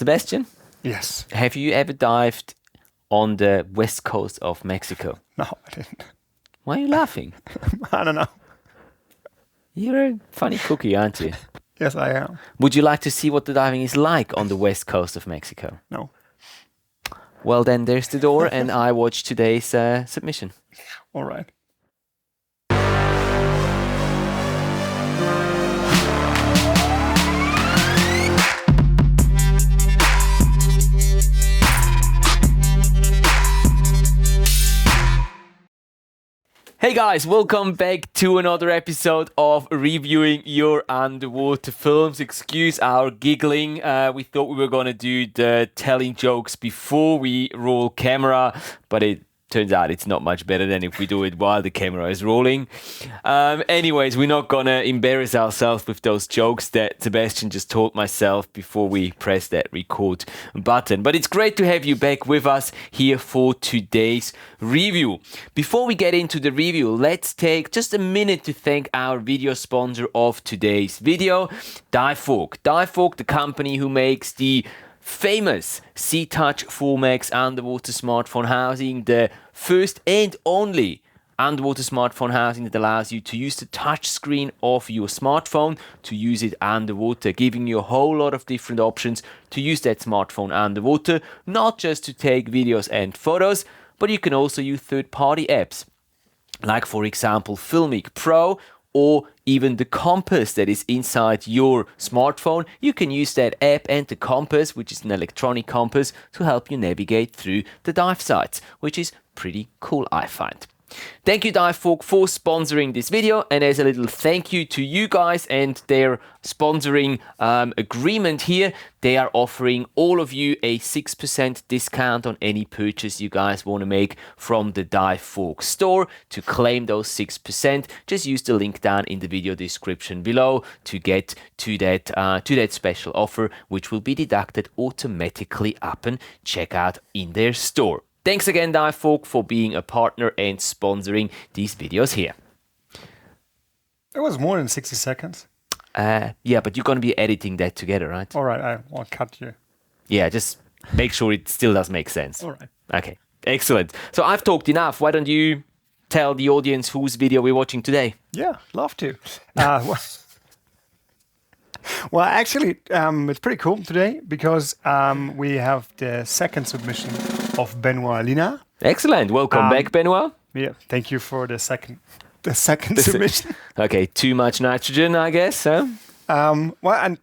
Sebastian? Yes. Have you ever dived on the west coast of Mexico? No, I didn't. Why are you laughing? I don't know. You're a funny cookie, aren't you? Yes, I am. Would you like to see what the diving is like on the west coast of Mexico? No. Well, then there's the door, and I watch today's submission. All right. Hey guys, welcome back to another episode of Reviewing Your Underwater Films. Excuse our giggling. We thought we were going to do the telling jokes before we roll camera, but it turns out it's not much better than if we do it while the camera is rolling. Anyways, we're not going to embarrass ourselves with those jokes that Sebastian just told myself before we press that record button. But it's great to have you back with us here for today's review. Before we get into the review, let's take just a minute to thank our video sponsor of today's video, Divefork. Divefork, the company who makes the famous C-Touch 4Max underwater smartphone housing, the first and only underwater smartphone housing that allows you to use the touch screen of your smartphone to use it underwater, giving you a whole lot of different options to use that smartphone underwater, not just to take videos and photos, but you can also use third-party apps, like for example Filmic Pro, or even the compass that is inside your smartphone. You can use that app and the compass, which is an electronic compass, to help you navigate through the dive sites, which is pretty cool, I find. Thank you, Divefork, for sponsoring this video, and as a little thank you to you guys and their sponsoring agreement here, they are offering all of you a 6% discount on any purchase you guys want to make from the Divefork store. To claim those 6%, just use the link down in the video description below to get to that special offer, which will be deducted automatically upon checkout in their store. Thanks again, Divefork, for being a partner and sponsoring these videos here. It was more than 60 seconds. Yeah, but you're going to be editing that together, right? All right, I'll cut you. Yeah, just make sure it still does make sense. All right. Okay, excellent. So I've talked enough. Why don't you tell the audience whose video we're watching today? Yeah, love to. Well, actually, it's pretty cool today because we have the second submission of Benoit Linard. Excellent. Welcome back, Benoit. Yeah, thank you for the second submission. Okay, too much nitrogen, I guess. Huh? Well, and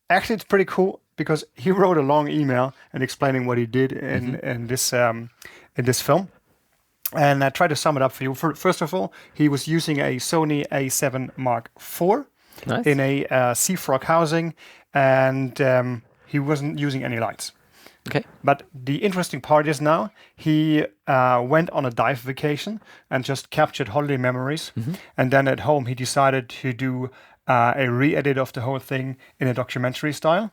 actually, it's pretty cool because he wrote a long email and explaining what he did in this film. And I tried to sum it up for you. First of all, he was using a Sony A7 Mark IV. Nice. In a Sea Frog housing, and he wasn't using any lights. Okay. But the interesting part is now he went on a dive vacation and just captured holiday memories. And then at home he decided to do a re-edit of the whole thing in a documentary style.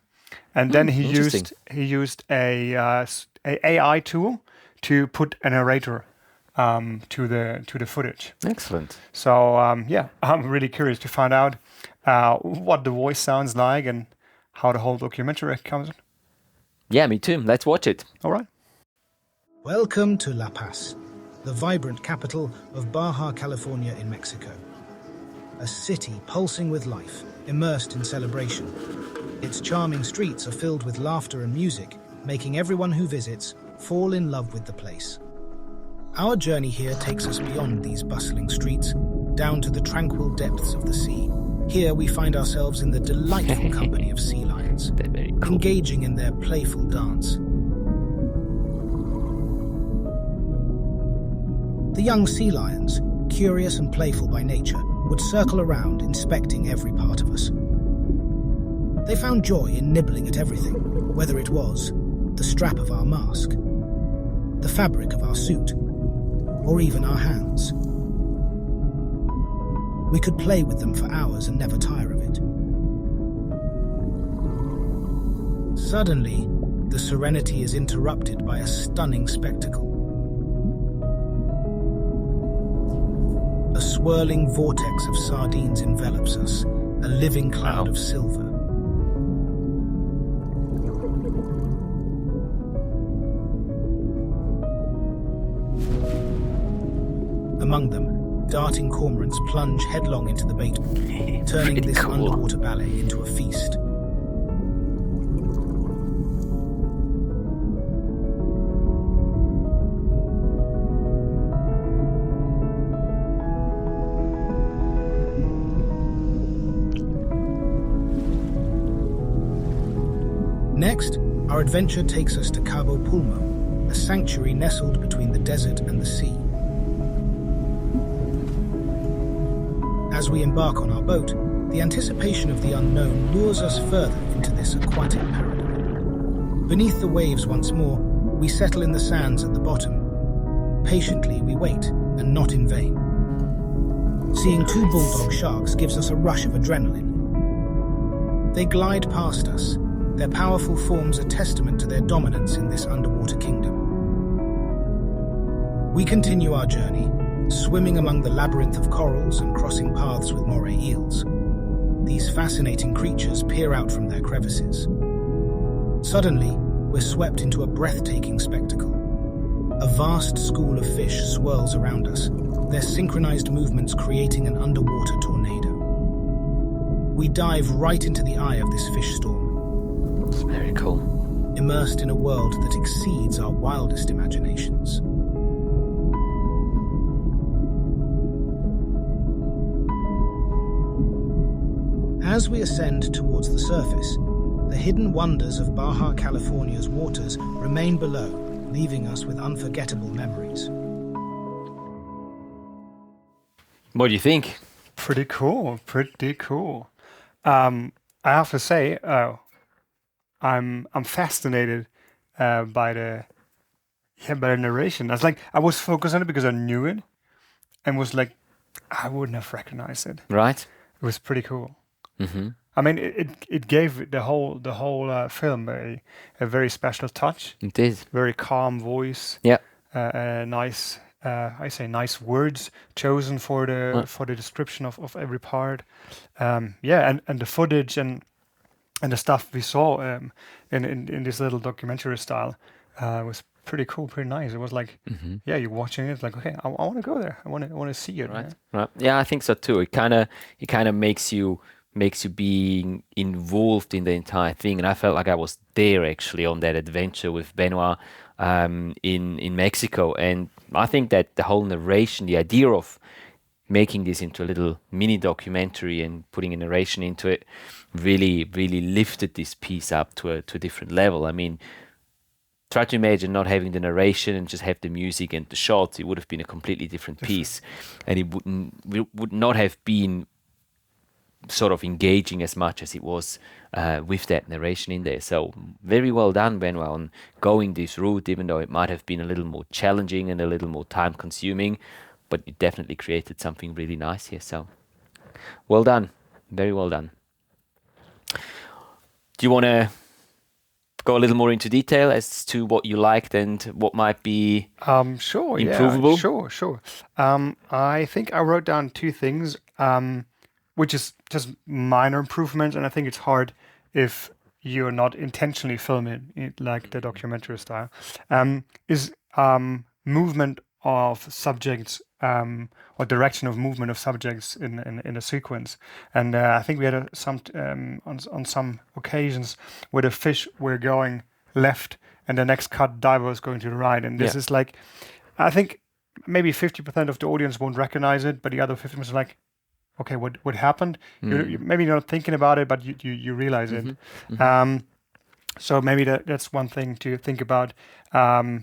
And then he used a AI tool to put a narrator to the footage. Excellent. So yeah, I'm really curious to find out what the voice sounds like and how the whole documentary comes in. Yeah, me too. Let's watch it. All right. Welcome to La Paz, the vibrant capital of Baja California in Mexico. A city pulsing with life, immersed in celebration. Its charming streets are filled with laughter and music, making everyone who visits fall in love with the place. Our journey here takes us beyond these bustling streets, down to the tranquil depths of the sea. Here we find ourselves in the delightful company of sea lions, cool, engaging in their playful dance. The young sea lions, curious and playful by nature, would circle around, inspecting every part of us. They found joy in nibbling at everything, whether it was the strap of our mask, the fabric of our suit, or even our hands. We could play with them for hours and never tire of it. Suddenly, the serenity is interrupted by a stunning spectacle. A swirling vortex of sardines envelops us, a living cloud of silver. Among them, darting cormorants plunge headlong into the bait pool, turning this underwater ballet into a feast. Next, our adventure takes us to Cabo Pulmo, a sanctuary nestled between the desert and the sea. As we embark on our boat, the anticipation of the unknown lures us further into this aquatic paradise. Beneath the waves once more, we settle in the sands at the bottom. Patiently we wait, and not in vain. Seeing two bulldog sharks gives us a rush of adrenaline. They glide past us, their powerful forms a testament to their dominance in this underwater kingdom. We continue our journey, swimming among the labyrinth of corals and crossing paths with moray eels. These fascinating creatures peer out from their crevices. Suddenly, we're swept into a breathtaking spectacle. A vast school of fish swirls around us, their synchronized movements creating an underwater tornado. We dive right into the eye of this fish storm. Very cool. Immersed in a world that exceeds our wildest imaginations. As we ascend towards the surface, the hidden wonders of Baja California's waters remain below, leaving us with unforgettable memories. What do you think? Pretty cool. I have to say, I'm fascinated by the narration. I was focused on it because I knew it, and was like, I wouldn't have recognized it. Right? It was pretty cool. Mm-hmm. I mean, it gave the whole film a very special touch. It is. Very calm voice. Yeah. Nice. Nice words chosen for the description of every part. And the footage and the stuff we saw in this little documentary style was pretty cool, pretty nice. It was like, you're watching it, it's like, okay, I want to go there. I want to see it. Right. Right. Yeah, I think so too. It kind of makes you being involved in the entire thing, and I felt like I was there actually on that adventure with Benoit in Mexico. And I think that the whole narration, the idea of making this into a little mini documentary and putting a narration into it, really lifted this piece up to a different level. I mean, try to imagine not having the narration and just have the music and the shots. It would have been a completely different piece, and it would not have been sort of engaging as much as it was with that narration in there. So very well done, Benoit, on going this route, even though it might have been a little more challenging and a little more time consuming, but it definitely created something really nice here. So well done, very well done. Do you want to go a little more into detail as to what you liked and what might be sure, improvable? Yeah, sure. I think I wrote down two things, which is just minor improvements, and I think it's hard if you're not intentionally filming it like the documentary style. Is movement of subjects or direction of movement of subjects in a sequence, and I think we had on some occasions where the fish were going left and the next cut diver was going to the right, and this is like, I think maybe 50% of the audience won't recognize it, but the other 50% is like, okay, what happened? You're maybe not thinking about it, but you realize it. So maybe that's one thing to think about, to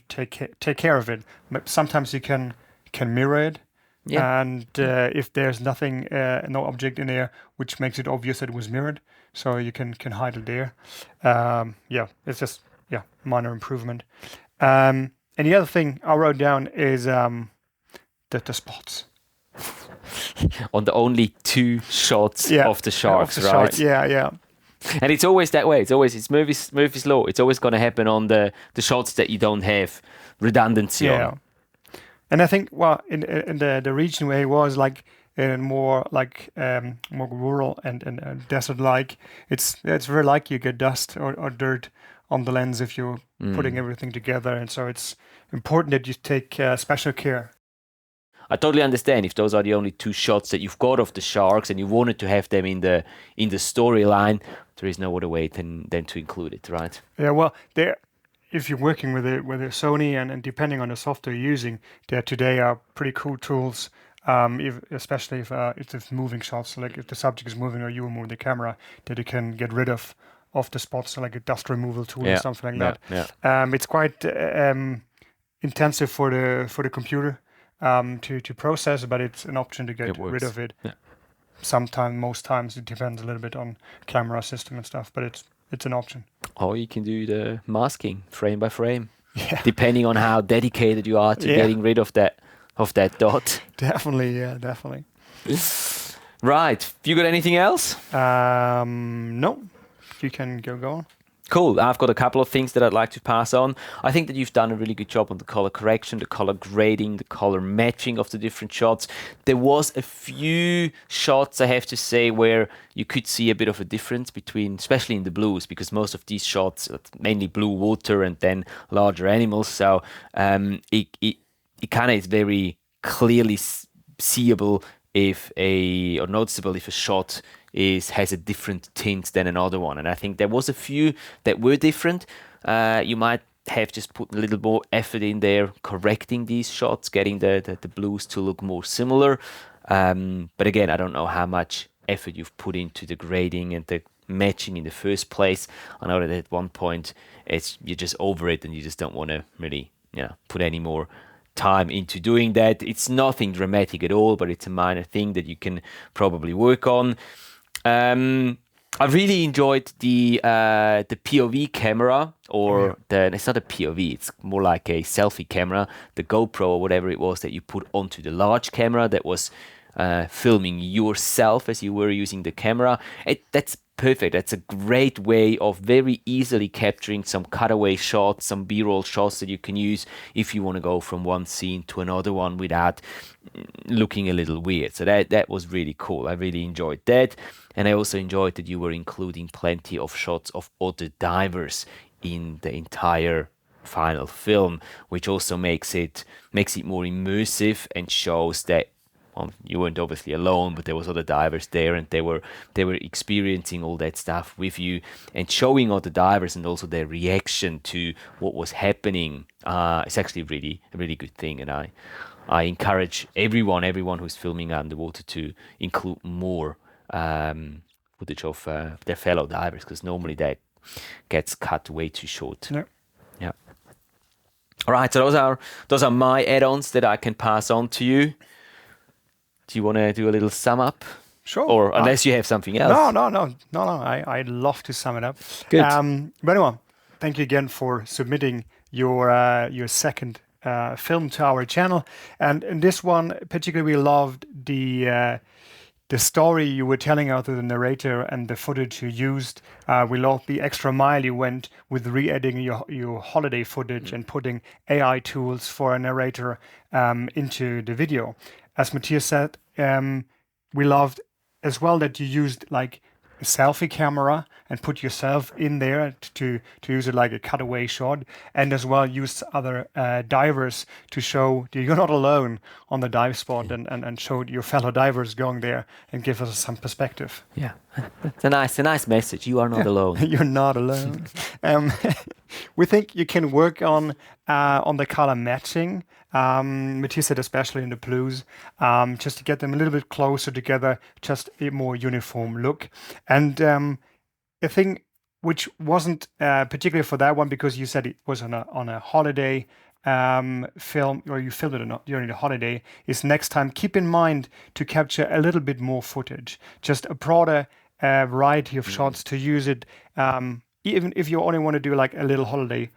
take care of it. Sometimes you can mirror it, and if there's nothing, no object in there which makes it obvious that it was mirrored, so you can hide it there. It's just minor improvement. And the other thing I wrote down is the spots. On the only two shots of the sharks, right? Yeah. And it's always that way. It's Murphy's law. It's always going to happen on the shots that you don't have redundancy on. And I think, in the region where he was, like more rural and desert-like, it's very like you get dust or dirt on the lens if you're putting everything together, and so it's important that you take special care. I totally understand if those are the only 2 shots that you've got of the sharks and you wanted to have them in the storyline, there is no other way than to include it, right? Yeah, well, if you're working with a Sony and depending on the software you're using, there today are pretty cool tools. Especially if it's moving shots, like if the subject is moving or you move the camera, that you can get rid of the spots, like a dust removal tool or something like that. Yeah. It's quite intensive for the computer to process, but it's an option to get rid of it. Yeah. Sometimes, most times, it depends a little bit on camera system and stuff, but it's an option. Or you can do the masking frame by frame, depending on how dedicated you are to getting rid of that dot. Definitely. Right. Have you got anything else? No. You can go on. Cool. I've got a couple of things that I'd like to pass on. I think that you've done a really good job on the color correction, the color grading, the color matching of the different shots. There was a few shots, I have to say, where you could see a bit of a difference between, especially in the blues, because most of these shots, mainly blue water and then larger animals. So it kind of is very clearly seeable or noticeable if a shot has a different tint than another one. And I think there was a few that were different. You might have just put a little more effort in there, correcting these shots, getting the blues to look more similar. But again, I don't know how much effort you've put into the grading and the matching in the first place. I know that at one point you're just over it and you just don't want to really put any more time into doing that. It's nothing dramatic at all, but it's a minor thing that you can probably work on. I really enjoyed the POV camera, or it's not a POV, it's more like a selfie camera, the GoPro or whatever it was that you put onto the large camera that was filming yourself as you were using the camera. That's perfect. That's a great way of very easily capturing some cutaway shots, some B-roll shots that you can use if you want to go from one scene to another one without looking a little weird. So that was really cool. I really enjoyed that. And I also enjoyed that you were including plenty of shots of other divers in the entire final film, which also makes it more immersive and shows that you weren't obviously alone, but there was other divers there, and they were experiencing all that stuff with you and showing other divers and also their reaction to what was happening. It's actually a really good thing, and I encourage everyone who's filming underwater to include more footage of their fellow divers, because normally that gets cut way too short. Yeah. All right, so those are my add-ons that I can pass on to you. Do you want to do a little sum up? Sure. Or unless you have something else. No. I'd love to sum it up. Good. Benoit, thank you again for submitting your second film to our channel. And in this one, particularly, we loved the story you were telling out to the narrator and the footage you used. We loved the extra mile you went with re-editing your holiday footage and putting AI tools for a narrator into the video. As Matthias said, we loved as well that you used like a selfie camera and put yourself in there to use it like a cutaway shot, and as well used other divers to show that you're not alone on the dive spot and showed your fellow divers going there and give us some perspective. Yeah, it's a nice message. You are not alone. You're not alone. We think you can work on the color matching. Matthias said especially in the blues, just to get them a little bit closer together, just a more uniform look. And a thing which wasn't particularly for that one, because you said it was on a holiday film, or you filmed it during the holiday, is next time keep in mind to capture a little bit more footage, just a broader variety of shots to use it, even if you only want to do like a little holiday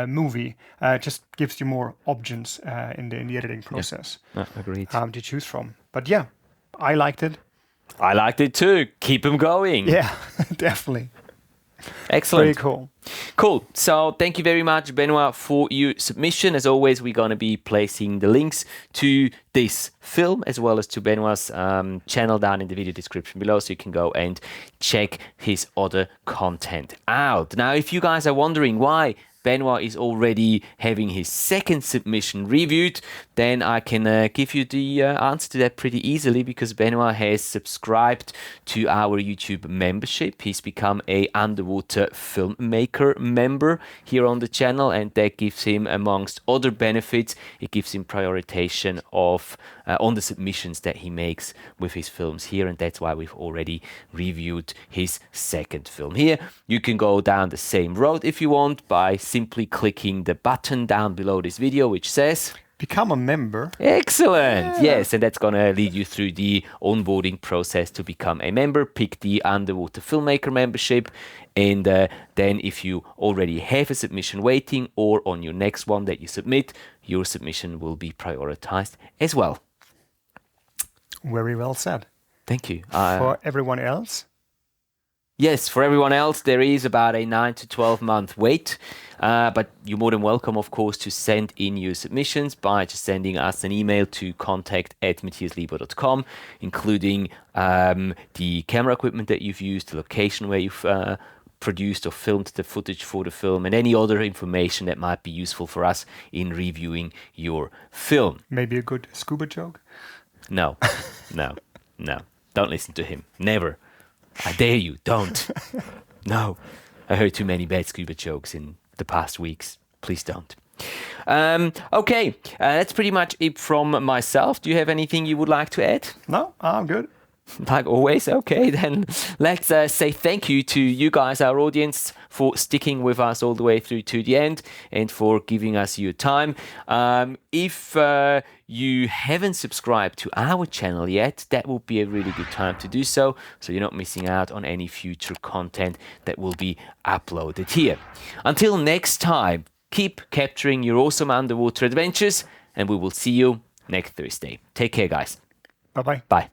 movie, just gives you more options in the editing process. Yeah. Agreed. To choose from. But yeah, I liked it. I liked it too. Keep them going. Yeah, definitely. Excellent. Very cool. Cool. So thank you very much, Benoit, for your submission. As always, we're going to be placing the links to this film as well as to Benoit's channel down in the video description below, so you can go and check his other content out. Now, if you guys are wondering why Benoit is already having his second submission reviewed, then I can give you the answer to that pretty easily, because Benoit has subscribed to our YouTube membership. He's become a underwater filmmaker member here on the channel, and that gives him, amongst other benefits, it gives him prioritization of on the submissions that he makes with his films here, and that's why we've already reviewed his second film here. You can go down the same road if you want by simply clicking the button down below this video which says Become a member. excellent. Yes, and that's gonna lead you through the onboarding process to become a member. Pick the underwater filmmaker membership, and then if you already have a submission waiting, or on your next one that you submit, your submission will be prioritized as well. Very well said. Thank you. For everyone else, Yes, for everyone else, there is about a 9 to 12 month wait, but you're more than welcome, of course, to send in your submissions by just sending us an email to contact@matthiaslebo.com, including the camera equipment that you've used, the location where you've produced or filmed the footage for the film, and any other information that might be useful for us in reviewing your film. maybe a good scuba joke. No, no, no. Don't listen to him. Never. I dare you, don't. No. I heard too many bad scuba jokes in the past weeks. Please don't. Okay, that's pretty much it from myself. Do you have anything you would like to add? No, I'm good. Like always, okay, then let's say thank you to you guys, our audience, for sticking with us all the way through to the end and for giving us your time. If you haven't subscribed to our channel yet, that would be a really good time to do so you're not missing out on any future content that will be uploaded here. Until next time, keep capturing your awesome underwater adventures, and we will see you next Thursday. Take care, guys. Bye-bye. Bye.